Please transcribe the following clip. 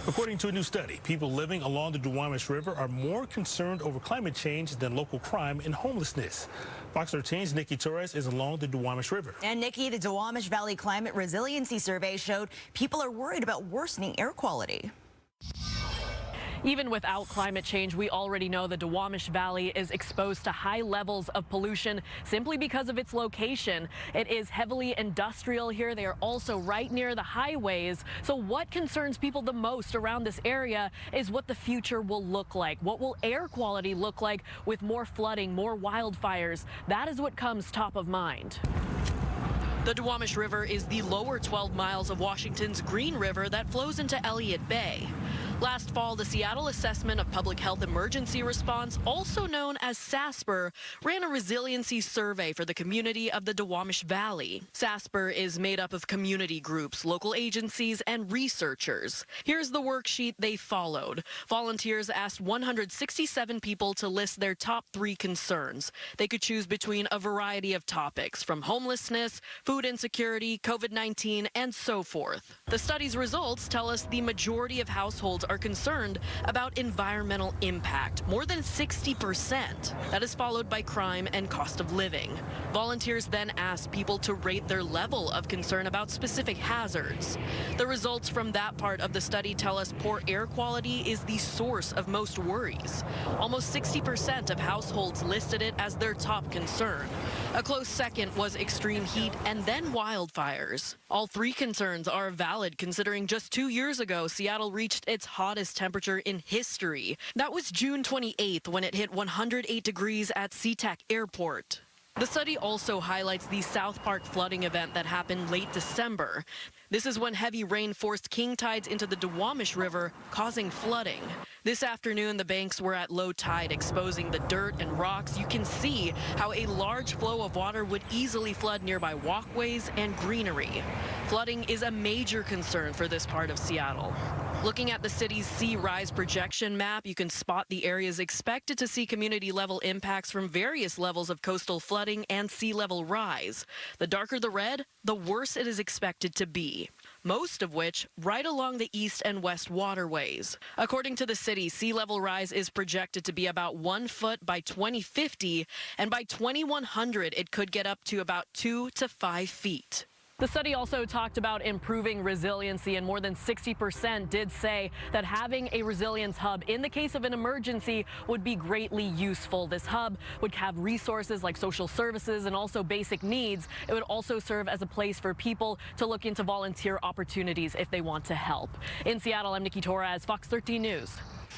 According to a new study, people living along the Duwamish River are more concerned over climate change than local crime and homelessness. Fox 13's Nikki Torres is along the Duwamish River. And Nikki, the Duwamish Valley Climate Resiliency Survey showed people are worried about worsening air quality. Even without climate change, we already know the Duwamish Valley is exposed to high levels of pollution simply because of its location. It is heavily industrial here. They are also right near the highways. So what concerns people the most around this area is what the future will look like. What will air quality look like with more flooding, more wildfires? That is what comes top of mind. The Duwamish River is the lower 12 miles of Washington's Green River that flows into Elliott Bay. Last fall, the Seattle Assessment of Public Health Emergency Response, also known as SASPR, ran a resiliency survey for the community of the Duwamish Valley. SASPR is made up of community groups, local agencies, and researchers. Here's the worksheet they followed. Volunteers asked 167 people to list their top 3 concerns. They could choose between a variety of topics, from homelessness, food insecurity, COVID-19, and so forth. The study's results tell us the majority of households are concerned about environmental impact, more than 60%. That is followed by crime and cost of living. Volunteers then asked people to rate their level of concern about specific hazards. The results from that part of the study tell us poor air quality is the source of most worries. Almost 60% of households listed it as their top concern. A close second was extreme heat and then wildfires. All 3 concerns are valid considering just 2 years ago, Seattle reached its hottest temperature in history. That was June 28th when it hit 108 degrees at SeaTac Airport. The study also highlights the South Park flooding event that happened late December. This is when heavy rain forced king tides into the Duwamish River, causing flooding. This afternoon, the banks were at low tide, exposing the dirt and rocks. You can see how a large flow of water would easily flood nearby walkways and greenery. Flooding is a major concern for this part of Seattle. Looking at the city's sea rise projection map, you can spot the areas expected to see community-level impacts from various levels of coastal flooding and sea level rise. The darker the red, the worse it is expected to be, most of which right along the east and west waterways. According to the city, sea level rise is projected to be about 1 foot by 2050, and by 2100 it could get up to about 2 to 5 feet. The study also talked about improving resiliency, and more than 60% did say that having a resilience hub in the case of an emergency would be greatly useful. This hub would have resources like social services and also basic needs. It would also serve as a place for people to look into volunteer opportunities if they want to help. In Seattle, I'm Nikki Torres, Fox 13 News.